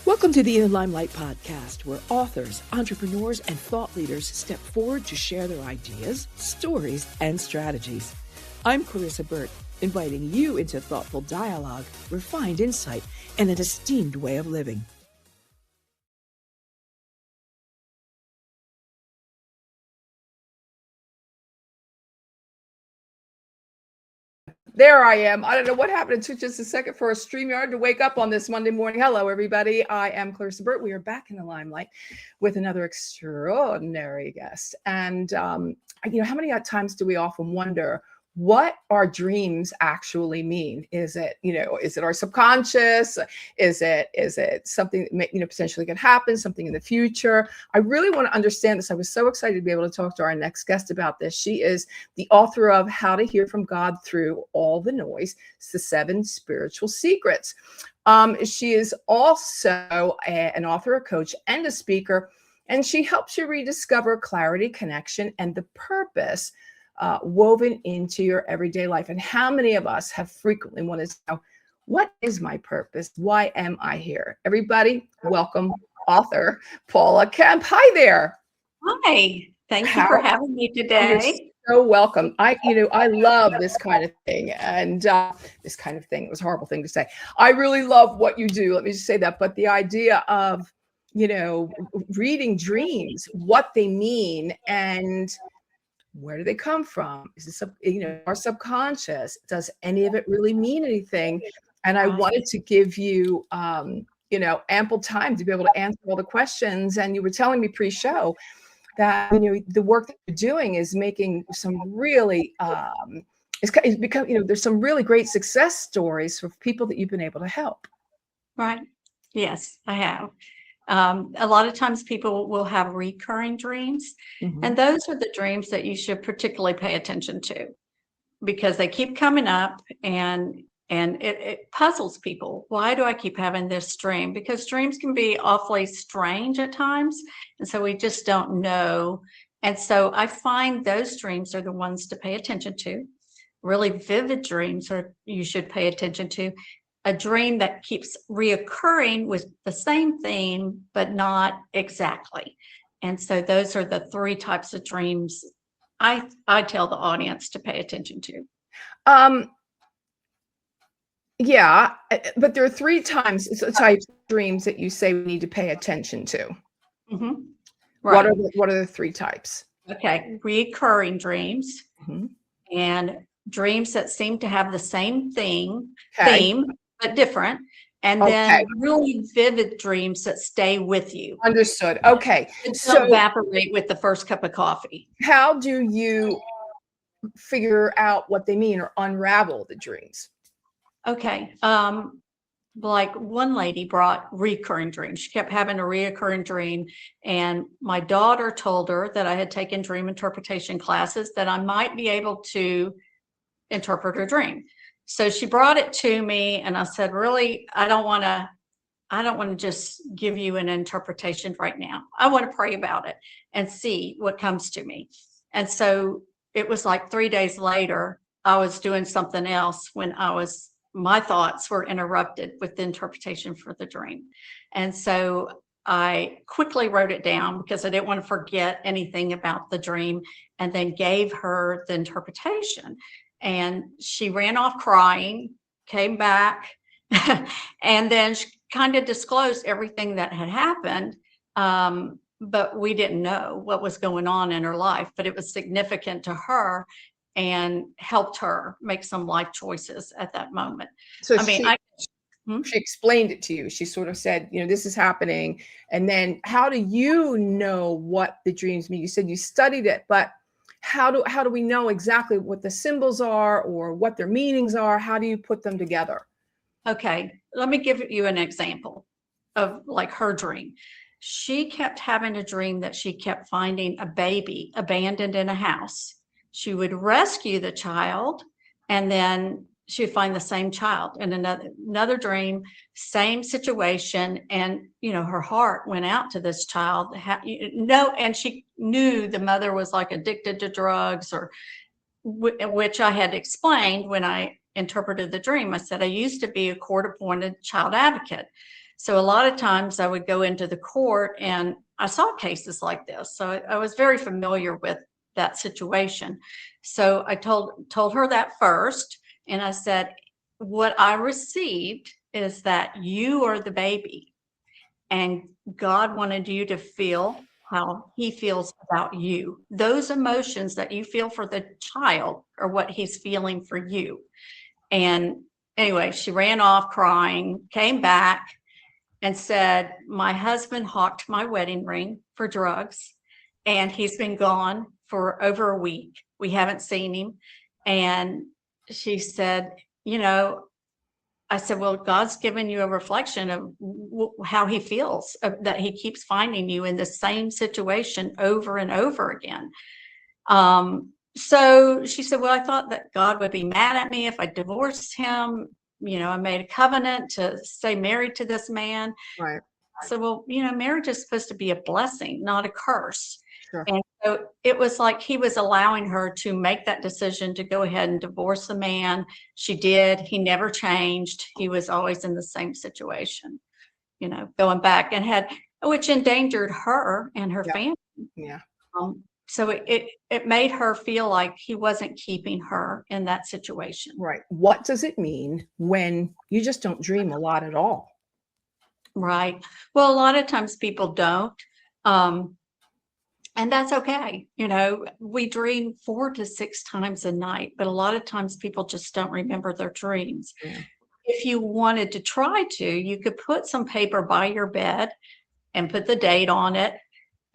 Welcome to the Limelight podcast, where authors, entrepreneurs, and thought leaders step forward to share their ideas, stories, and strategies. I'm Clarissa Burt, inviting you into thoughtful dialogue, refined insight, and an esteemed way of living. There I am. I don't know what happened. It took just a second for a StreamYard to wake up on this Monday morning. Hello, everybody. I am Clarissa Burt. We are back in the limelight with another extraordinary guest. And, how many times do we often wonder what our dreams actually mean? Is it our subconscious? Is it something that potentially could happen, something in the future? I really want to understand this. I was so excited to be able to talk to our next guest about this. She is the author of How to Hear from God Through All the Noise, It's the 7 Spiritual Secrets. She is also an author, a coach, and a speaker, and she helps you rediscover clarity, connection, and the purpose woven into your everyday life. And how many of us have frequently wanted to know, what is my purpose? Why am I here? Everybody, welcome author Paula Kemp. Hi there. Hi. Thank you for having me today. You're so welcome. I love this kind of thing. And this kind of thing, it was a horrible thing to say. I really love what you do. Let me just say that. But the idea of, reading dreams, what they mean, and where do they come from? Is this, our subconscious? Does any of it really mean anything? And I wanted to give you, ample time to be able to answer all the questions. And you were telling me pre-show that, the work that you're doing is making some really, there's some really great success stories for people that you've been able to help. Right. Yes, I have. A lot of times people will have recurring dreams, and those are the dreams that you should particularly pay attention to, because they keep coming up and it puzzles people. Why do I keep having this dream? Because dreams can be awfully strange at times, and so we just don't know. And so I find those dreams are the ones to pay attention to. Really vivid dreams you should pay attention to. A dream that keeps reoccurring with the same theme, but not exactly. And so those are the 3 types of dreams I tell the audience to pay attention to. Yeah, but there are 3 types of dreams that you say we need to pay attention to. Right. What are the 3 types? Okay, recurring dreams and dreams that seem to have the same theme, but different. And then really vivid dreams that stay with you. Understood. Okay. So evaporate with the first cup of coffee. How do you figure out what they mean or unravel the dreams? Okay. Like one lady brought recurring dreams. She kept having a recurring dream. And my daughter told her that I had taken dream interpretation classes, that I might be able to interpret her dream. So she brought it to me, and I said, really, I don't want to just give you an interpretation right now. I want to pray about it and see what comes to me. And so it was like 3 days later, I was doing something else when my thoughts were interrupted with the interpretation for the dream. And so I quickly wrote it down because I didn't want to forget anything about the dream, and then gave her the interpretation. And she ran off crying, came back, and then she kind of disclosed everything that had happened. But we didn't know what was going on in her life, but it was significant to her and helped her make some life choices at that moment. So she explained it to you. She sort of said, this is happening. And then how do you know what the dreams mean? You said you studied it, but how do we know exactly what the symbols are or what their meanings are? How do you put them together? Okay, let me give you an example of like her dream. She kept having a dream that she kept finding a baby abandoned in a house. She would rescue the child, and then she would find the same child in another dream, same situation. And, her heart went out to this child. And she knew the mother was like addicted to drugs, or which I had explained when I interpreted the dream. I said, I used to be a court-appointed child advocate. So a lot of times I would go into the court and I saw cases like this. So I was very familiar with that situation. So I told her that first. And I said, what I received is that you are the baby. And God wanted you to feel how he feels about you. Those emotions that you feel for the child are what he's feeling for you. And anyway, she ran off crying, came back and said, my husband hawked my wedding ring for drugs, and he's been gone for over a week. We haven't seen him. And she said, I said, well, God's given you a reflection of how he feels, that he keeps finding you in the same situation over and over again. So she said, well, I thought that God would be mad at me if I divorced him. I made a covenant to stay married to this man. Right. I said, well, marriage is supposed to be a blessing, not a curse. Sure. And so it was like he was allowing her to make that decision to go ahead and divorce the man. She did. He never changed. He was always in the same situation, going back which endangered her and her family. Yeah. So it made her feel like he wasn't keeping her in that situation. Right. What does it mean when you just don't dream a lot at all? Right. Well, a lot of times people don't. And that's okay. We dream 4 to 6 times a night, but a lot of times people just don't remember their dreams. Yeah. If you wanted to try to, you could put some paper by your bed and put the date on it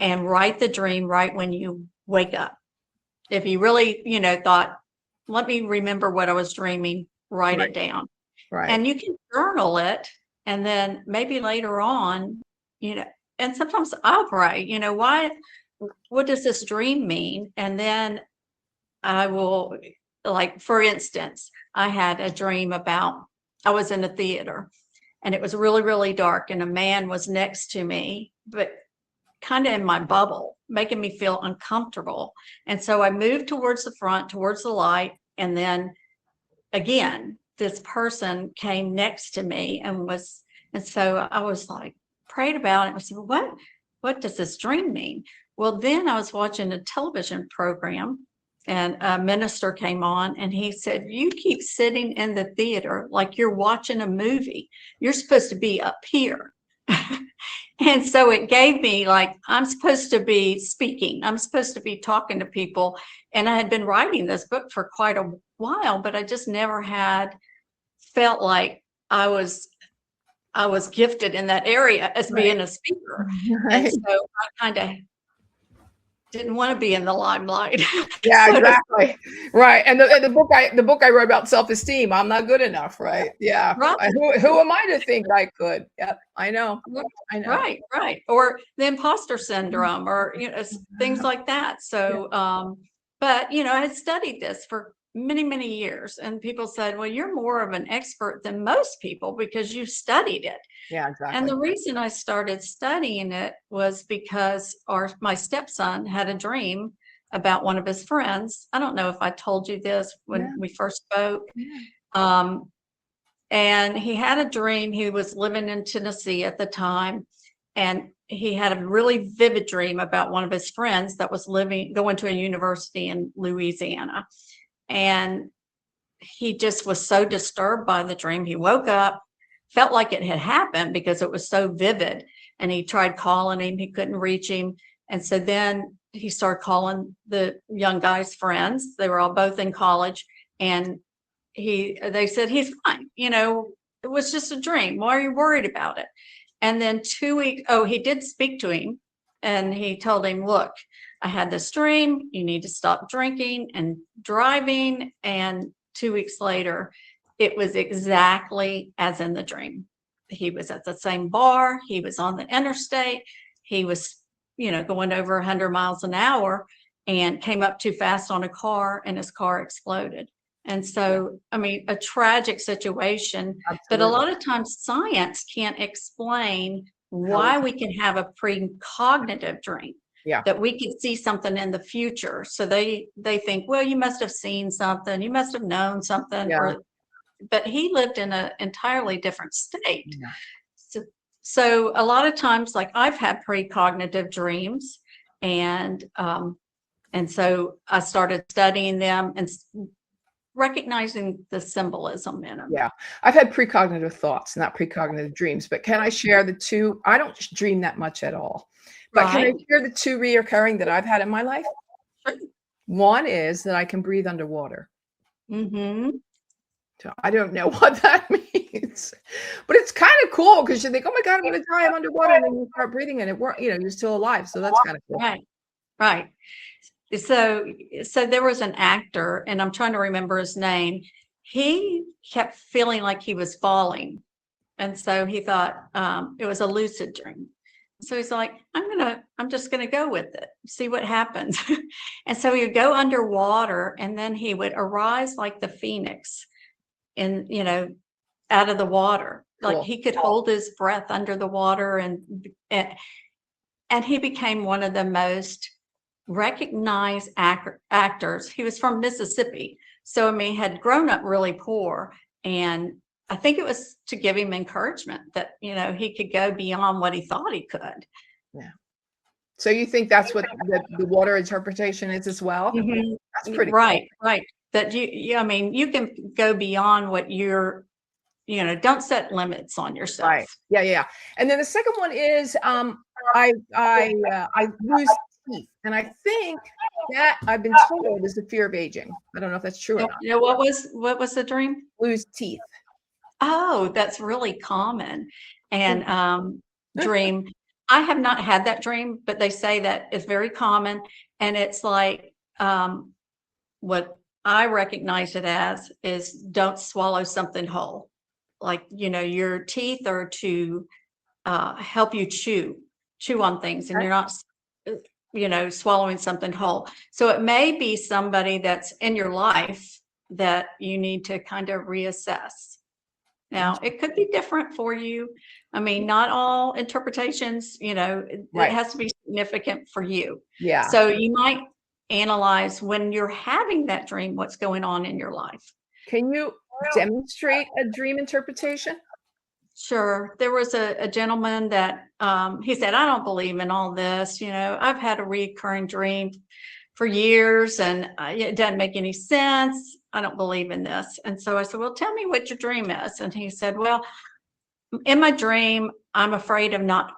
and write the dream right when you wake up. If you really, thought, let me remember what I was dreaming, write it down. Right. And you can journal it. And then maybe later on, and sometimes I'll pray, what does this dream mean? And then I will, like, for instance, I had a dream about, I was in a theater and it was really, really dark and a man was next to me, but kind of in my bubble, making me feel uncomfortable. And so I moved towards the front, towards the light. And then again, this person came next to me and so I was like, prayed about it. I said, what does this dream mean? Well, then I was watching a television program and a minister came on and he said, you keep sitting in the theater like you're watching a movie. You're supposed to be up here. And so it gave me like, I'm supposed to be speaking. I'm supposed to be talking to people. And I had been writing this book for quite a while, but I just never had felt like I was gifted in that area as being a speaker. Right. And so I kind of didn't want to be in the limelight. Yeah, exactly. Right. And the book I wrote about self-esteem, I'm not good enough, right? Yeah. Right. Who am I to think I could? Yep. I know. Right. Or the imposter syndrome or, things like that. So, but, I had studied this for many, many years and people said, well, you're more of an expert than most people because you studied it. Yeah, exactly. And the reason I started studying it was because my stepson had a dream about one of his friends. I don't know if I told you this when we first spoke. Yeah. And he had a dream. He was living in Tennessee at the time. And he had a really vivid dream about one of his friends that was going to a university in Louisiana. And he just was so disturbed by the dream. He woke up, felt like it had happened because it was so vivid. And he tried calling him. He couldn't reach him. And so then he started calling the young guy's friends. They were all both in college. And they said, he's fine. It was just a dream. Why are you worried about it? And then 2 weeks, he did speak to him. And he told him, look, I had this dream. You need to stop drinking and driving. And 2 weeks later, it was exactly as in the dream. He was at the same bar. He was on the interstate. He was, going over 100 miles an hour and came up too fast on a car and his car exploded. And so, a tragic situation. Absolutely. But a lot of times science can't explain why we can have a precognitive dream. Yeah. That we can see something in the future. So they think, well, you must have seen something. You must have known something. Yeah. But he lived in an entirely different state. Yeah. So a lot of times, like I've had precognitive dreams, and so I started studying them and recognizing the symbolism in them. Yeah. I've had precognitive thoughts, not precognitive dreams, but can I share the two? I don't dream that much at all, but can I Right. share the two reoccurring that I've had in my life? One is that I can breathe underwater. Mm-hmm. So I don't know what that means, but it's kind of cool because you think, oh my God, I'm going to die. I'm underwater. And then you start breathing and it works, you're still alive. So that's kind of cool. Right. Right. So there was an actor, and I'm trying to remember his name. He kept feeling like he was falling. And so he thought it was a lucid dream. So he's like, I'm just gonna go with it, see what happens. And so he would go underwater, and then he would arise like the phoenix in, out of the water. Like Cool. he could hold his breath under the water, and he became one of the most recognized actors. He was from Mississippi. So, I mean, had grown up really poor. And I think it was to give him encouragement that, he could go beyond what he thought he could. Yeah. So you think that's what the water interpretation is as well? Mm-hmm. That's pretty right, cool. right. That I mean, you can go beyond what you're, don't set limits on yourself. Right. Yeah. And then the second one is I lose teeth, and I think that I've been told is the fear of aging. I don't know if that's true or not. What was the dream? Lose teeth. Oh, that's really common. And dream. I have not had that dream, but they say that it's very common. And it's like what I recognize it as is don't swallow something whole. Like, your teeth are to help you chew on things, and you're not swallowing something whole. So it may be somebody that's in your life that you need to kind of reassess. Now, it could be different for you. I mean, not all interpretations, it has to be significant for you. Yeah. So you might analyze when you're having that dream, what's going on in your life. Can you demonstrate a dream interpretation? Sure. There was a gentleman that he said, I don't believe in all this. I've had a recurring dream for years, and it doesn't make any sense. I don't believe in this. And so I said, well, tell me what your dream is. And he said, well, in my dream, I'm afraid of not,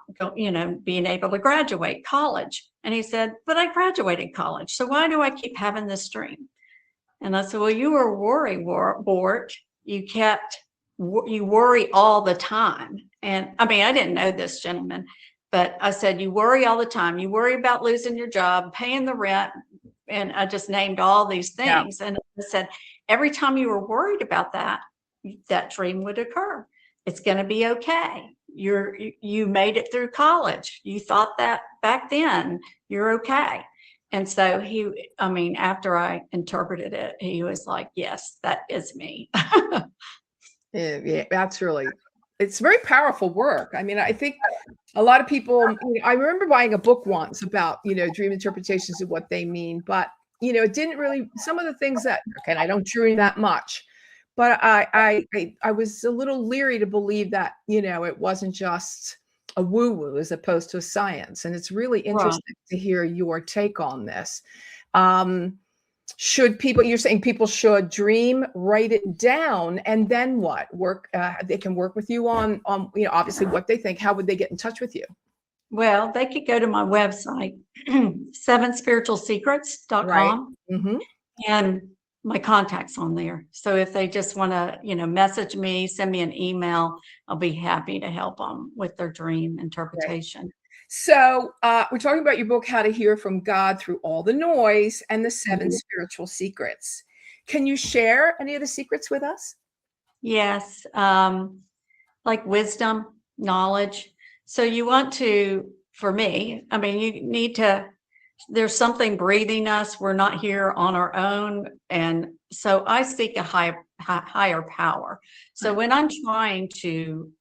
being able to graduate college. And he said, but I graduated college. So why do I keep having this dream? And I said, well, you were Burt. You worry all the time. And I mean, I didn't know this gentleman, but I said, you worry all the time. You worry about losing your job, paying the rent. And I just named all these things. Yeah. And I said, every time you were worried about that dream would occur. It's going to be okay. You made it through college. You thought that back then, you're okay. And so after I interpreted it, he was like, yes, that is me. Yeah, it's very powerful work. I mean, I think a lot of people, I remember buying a book once about, dream interpretations and what they mean, but, it didn't really, some of the things that, I don't dream that much, but I was a little leery to believe that, it wasn't just a woo-woo as opposed to a science. And it's really interesting to hear your take on this. You're saying people should dream, write it down, and then what? They can work with you on obviously what they think. How would they get in touch with you? Well, they could go to my website, 7spiritualsecrets.com. Right. Mm-hmm. And my contact's on there. So if they just want to, message me, send me an email, I'll be happy to help them with their dream interpretation. Right. So we're talking about your book, How to Hear from God Through All the Noise, and the 7 Spiritual Secrets. Can you share any of the secrets with us? Yes. Like wisdom, knowledge. So you want to, for me, you need to, there's something breathing us. We're not here on our own. And so I seek a higher power. So when I'm trying to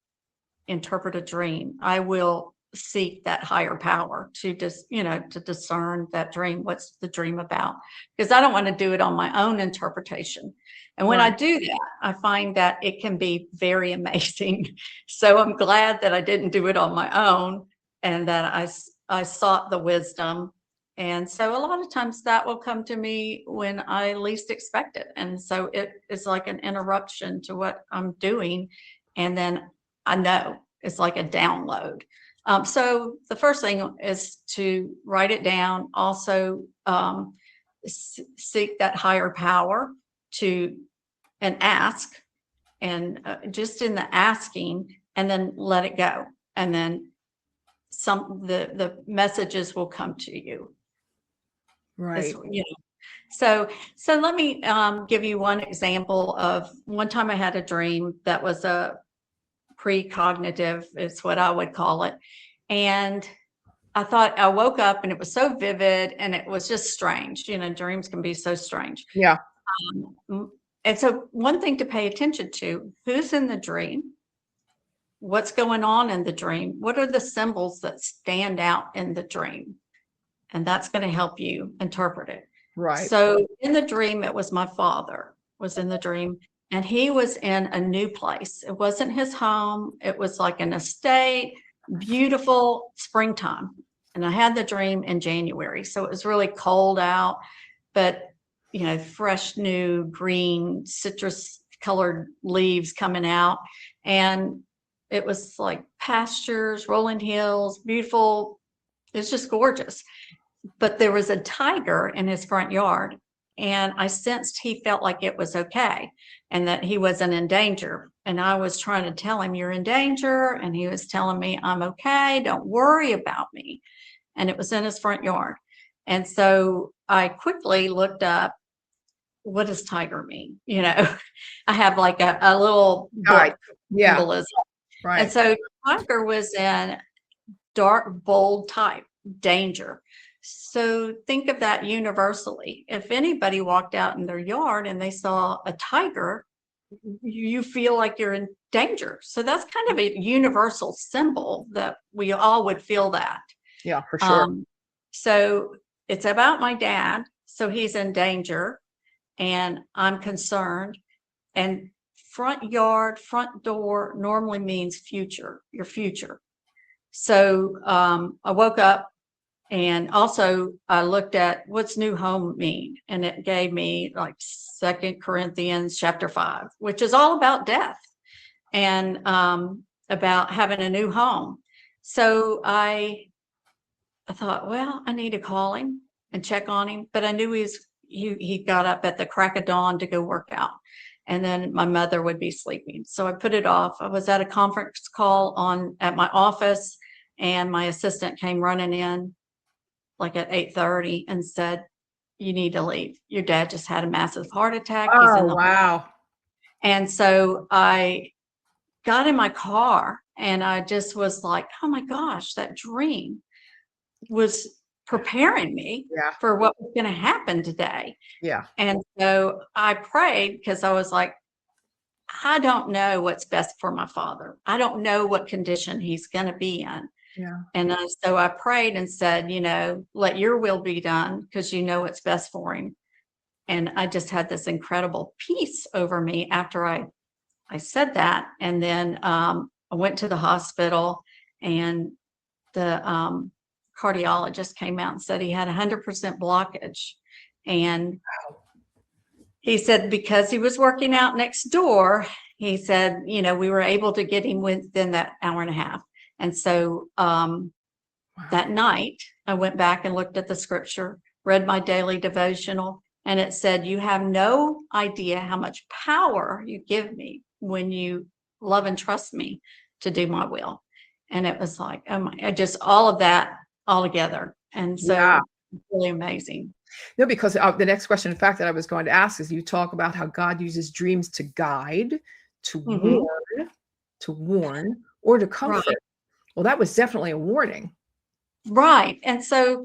interpret a dream, I will seek that higher power to just, to discern that dream. What's the dream about? Because I don't want to do it on my own interpretation. And when I do that, I find that it can be very amazing. So I'm glad that I didn't do it on my own and that I sought the wisdom. And so a lot of times that will come to me when I least expect it. And so it is like an interruption to what I'm doing. And then I know it's like a download. So the first thing is to write it down. Also, seek that higher power and ask, and just in the asking, and then let it go, and then the messages will come to you. Right. So let me give you one example of one time I had a dream that was a precognitive, is what I would call it. And I woke up and it was so vivid and it was just strange. Dreams can be so strange. Yeah. And so one thing to pay attention to, who's in the dream? What's going on in the dream? What are the symbols that stand out in the dream? And that's going to help you interpret it. Right. So in the dream, it was my father was in the dream, and he was in a new place. It wasn't his home. It was like an estate, beautiful springtime. And I had the dream in January. So it was really cold out, but fresh, new green citrus colored leaves coming out. And it was like pastures, rolling hills, beautiful. It's just gorgeous. But there was a tiger in his front yard, and I sensed he felt like it was okay and that he wasn't in danger. And I was trying to tell him, you're in danger. And he was telling me, I'm okay. Don't worry about me. And it was in his front yard. And so I quickly looked up, what does tiger mean? I have like a little book symbolism. Right. And so tiger was in dark, bold type, danger. So think of that universally. If anybody walked out in their yard and they saw a tiger, you feel like you're in danger. So that's kind of a universal symbol that we all would feel that. Yeah, for sure. So it's about my dad. So he's in danger and I'm concerned. And front yard, front door normally means future, your future. So I woke up. And also I looked at what's new home mean, and it gave me like 2 Corinthians chapter 5, which is all about death and about having a new home. So I thought, well, I need to call him and check on him, but I knew he got up at the crack of dawn to go work out, and then my mother would be sleeping. So I put it off. I was at a conference call at my office, and my assistant came running in like at 8:30 and said, you need to leave. Your dad just had a massive heart attack. Oh, wow. And so I got in my car and I just was like, oh my gosh, that dream was preparing me for what was going to happen today. Yeah. And so I prayed because I was like, I don't know what's best for my father. I don't know what condition he's going to be in. Yeah. And so I prayed and said, let your will be done because you know what's best for him. And I just had this incredible peace over me after I said that. And then I went to the hospital, and the cardiologist came out and said he had 100% blockage. And he said because he was working out next door, he said, we were able to get him within that hour and a half. And so that night, I went back and looked at the scripture, read my daily devotional, and it said, you have no idea how much power you give me when you love and trust me to do my will. And it was like, oh my, just all of that all together. And so it's really amazing. No, because the next question, in fact, that I was going to ask is, you talk about how God uses dreams to guide, to warn, or to comfort. Right. Well, that was definitely a warning. Right. And so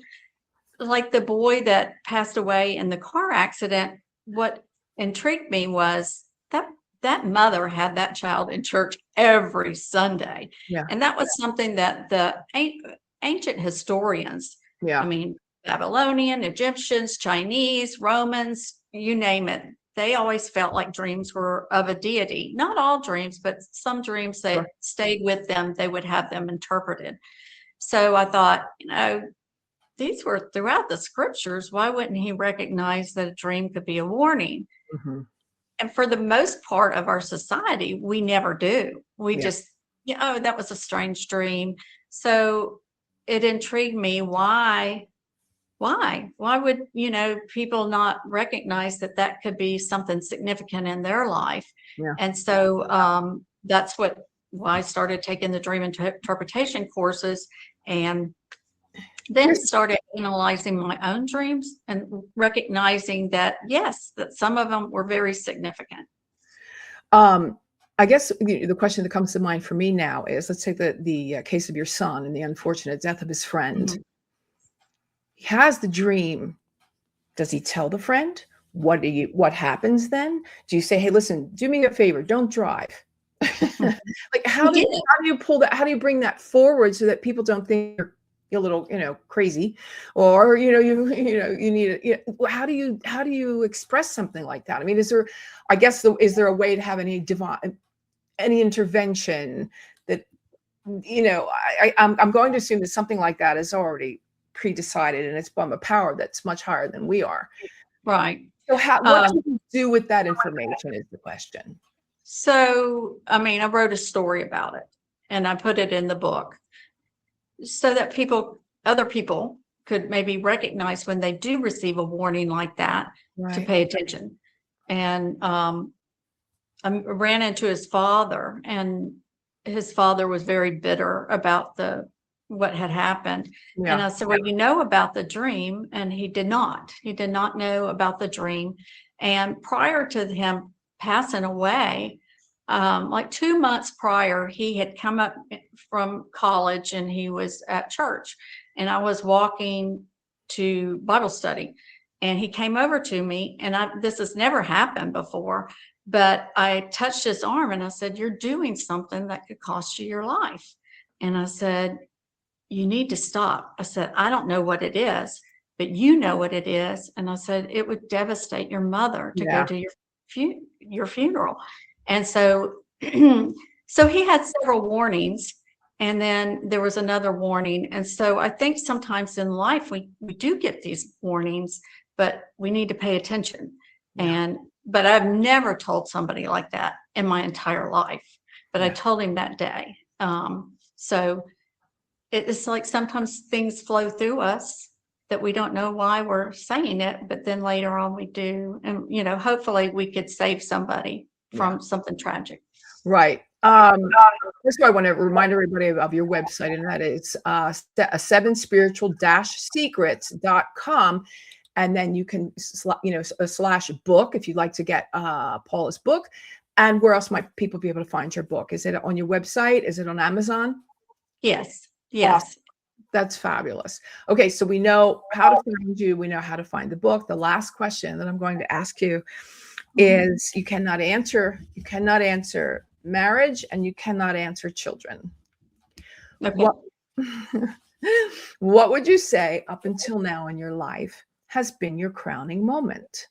like the boy that passed away in the car accident, what intrigued me was that mother had that child in church every Sunday. Yeah. And that was something that the ancient historians, Yeah. I mean, Babylonian, Egyptians, Chinese, Romans, you name it, they always felt like dreams were of a deity. Not all dreams, but some dreams that stayed with them, they would have them interpreted. So I thought, these were throughout the scriptures. Why wouldn't he recognize that a dream could be a warning? Mm-hmm. And for the most part of our society, we never do. We just, that was a strange dream. So it intrigued me. Why would, people not recognize that that could be something significant in their life? Yeah. And so that's why I started taking the dream interpretation courses, and then started analyzing my own dreams and recognizing that, yes, that some of them were very significant. I guess the question that comes to mind for me now is, let's take the case of your son and the unfortunate death of his friend. Mm-hmm. He has the dream. Does he tell the friend? What happens then? Do you say, hey, listen, do me a favor, don't drive? Like, how do you pull that? How do you bring that forward so that people don't think you're a little, crazy, or, you need it? How do you express something like that? I mean, is there a way to have any intervention that, I'm going to assume that something like that is already pre-decided, and it's from a power that's much higher than we are. Right. So what do you do with that information is the question. So, I wrote a story about it, and I put it in the book so that other people could maybe recognize when they do receive a warning like that, to pay attention. And I ran into his father, and his father was very bitter about what had happened. Yeah. And I said, well, you know about the dream? And he did not know about the dream. And prior to him passing away, like 2 months prior, he had come up from college and he was at church, and I was walking to Bible study, and he came over to me, and this has never happened before, but I touched his arm and I said, you're doing something that could cost you your life. And I said, you need to stop. I said, I don't know what it is, but you know what it is. And I said, it would devastate your mother to go to your funeral. And so, so he had several warnings, and then there was another warning. And so I think sometimes in life we do get these warnings, but we need to pay attention. Yeah. But I've never told somebody like that in my entire life, but I told him that day. So it's like sometimes things flow through us that we don't know why we're saying it, but then later on we do. And, hopefully we could save somebody from something tragic. Right. That's why I want to remind everybody of your website, and that is 7spiritual-secrets.com. And then you can, /book if you'd like to get Paula's book. And where else might people be able to find your book? Is it on your website? Is it on Amazon? Yes. Awesome. That's fabulous. Okay, so we know how to find you. We know how to find the book. The last question that I'm going to ask you is, you cannot answer marriage, and you cannot answer children. Okay. What would you say up until now in your life has been your crowning moment?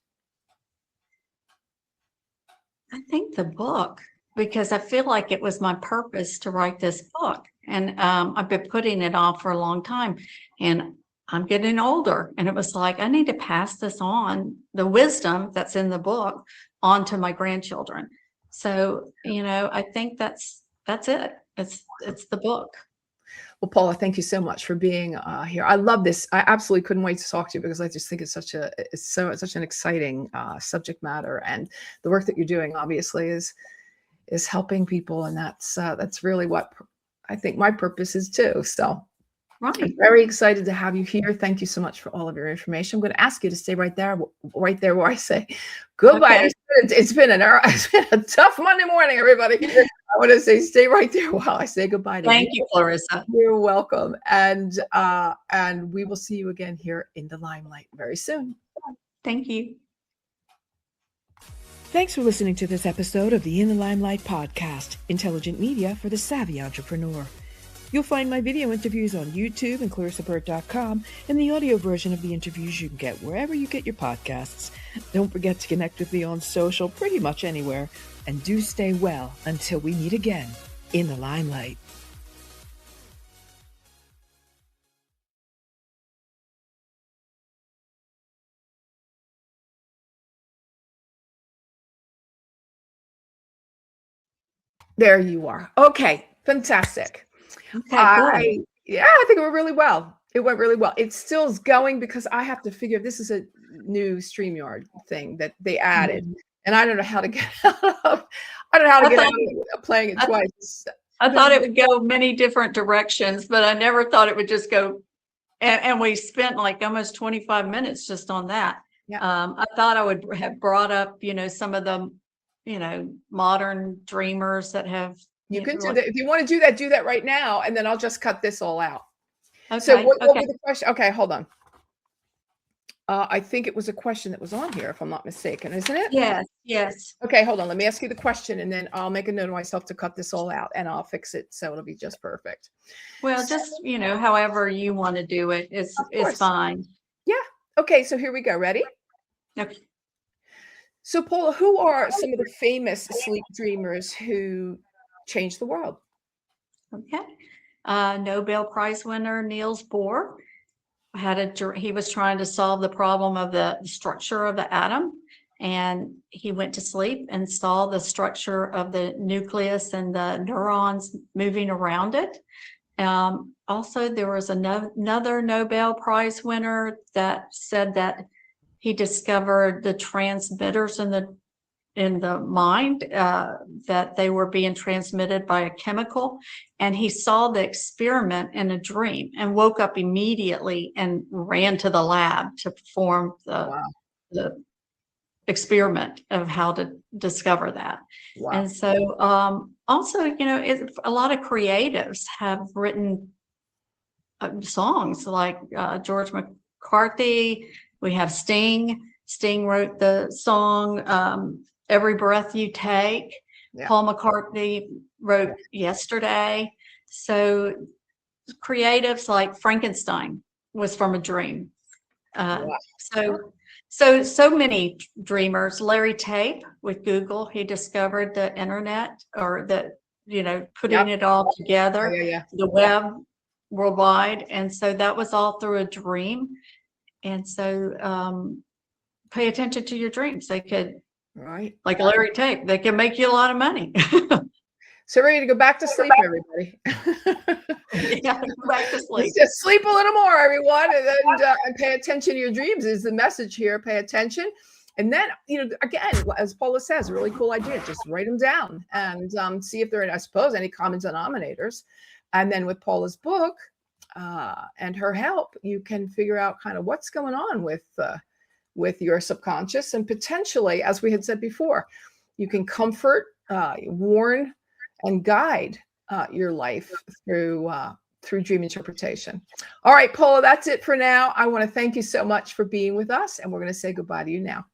I think the book, because I feel like it was my purpose to write this book. And I've been putting it off for a long time, and I'm getting older, and it was like, I need to pass this on, the wisdom that's in the book, on to my grandchildren. So, I think that's it. It's the book. Well, Paula, thank you so much for being here. I love this. I absolutely couldn't wait to talk to you, because I just think it's such an exciting subject matter, and the work that you're doing obviously is helping people, and that's really what I think my purpose is too. So I'm very excited to have you here. Thank you so much for all of your information. I'm going to ask you to stay right there where I say goodbye. Okay. It's been a tough Monday morning, everybody. I want to say stay right there while I say goodbye to you. Thank you, Clarissa. You're welcome. And we will see you again here in the Limelight very soon. Thank you. Thanks for listening to this episode of the In the Limelight podcast, intelligent media for the savvy entrepreneur. You'll find my video interviews on YouTube and ClarissaBurt.com, and the audio version of the interviews you can get wherever you get your podcasts. Don't forget to connect with me on social pretty much anywhere, and do stay well until we meet again in the Limelight. There you are. Okay, fantastic. Okay, good. I think it went really well. It went really well. It still is going because I have to figure this is a new StreamYard thing that they added, and I don't know how to get out of. I don't know how to get out of playing it twice. I thought it would go many different directions, but I never thought it would just go. And we spent like almost 25 minutes just on that. Yeah. I thought I would have brought up, some of the, modern dreamers that have. You can do that. If you want to do that right now, and then I'll just cut this all out. Okay. So what was the question? Okay, hold on. I think it was a question that was on here, if I'm not mistaken, isn't it? Yes. Okay, hold on. Let me ask you the question, and then I'll make a note of myself to cut this all out, and I'll fix it so it'll be just perfect. Well, just, however you want to do it is fine. Yeah. Okay, so here we go. Ready? Okay. So, Paula, who are some of the famous sleep dreamers who changed the world? Okay. Nobel Prize winner Niels Bohr he was trying to solve the problem of the structure of the atom, and he went to sleep and saw the structure of the nucleus and the neurons moving around it. Also, there was another Nobel Prize winner that said that he discovered the transmitters in the mind, that they were being transmitted by a chemical, and he saw the experiment in a dream and woke up immediately and ran to the lab to perform the experiment of how to discover that. Wow. And so also, a lot of creatives have written songs like George McCarthy. We have Sting. Sting wrote the song Every Breath You Take. Yeah. Paul McCartney wrote Yesterday. So creatives like Frankenstein was from a dream. So many dreamers. Larry Tape with Google, he discovered the internet, or putting it all together, the web worldwide. And so that was all through a dream. And so pay attention to your dreams. They could, like Larry Tape, they can make you a lot of money. So ready to go back to sleep, everybody. Yeah, go back to sleep. Just sleep a little more, everyone, and pay attention to your dreams is the message here. Pay attention. And then, again, as Paula says, a really cool idea. Just write them down and see if there are, I suppose, any common denominators. And then with Paula's book, and her help, you can figure out kind of what's going on with your subconscious, and potentially, as we had said before, you can comfort, warn, and guide your life through dream interpretation. All right, Paula, that's it for now. I want to thank you so much for being with us, and we're going to say goodbye to you now.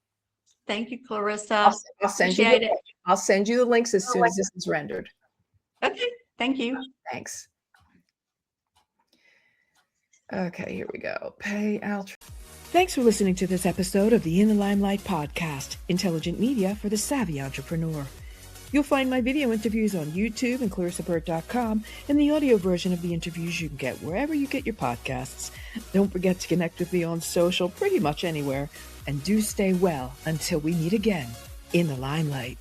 Thank you, Clarissa. I'll send you the links as soon as this is rendered. Okay, thank you. Thanks. Okay, here we go. Pay out. Thanks for listening to this episode of the In the Limelight podcast, intelligent media for the savvy entrepreneur. You'll find my video interviews on YouTube and ClarissaBurt.com, and the audio version of the interviews you can get wherever you get your podcasts. Don't forget to connect with me on social pretty much anywhere, and do stay well until we meet again in the Limelight.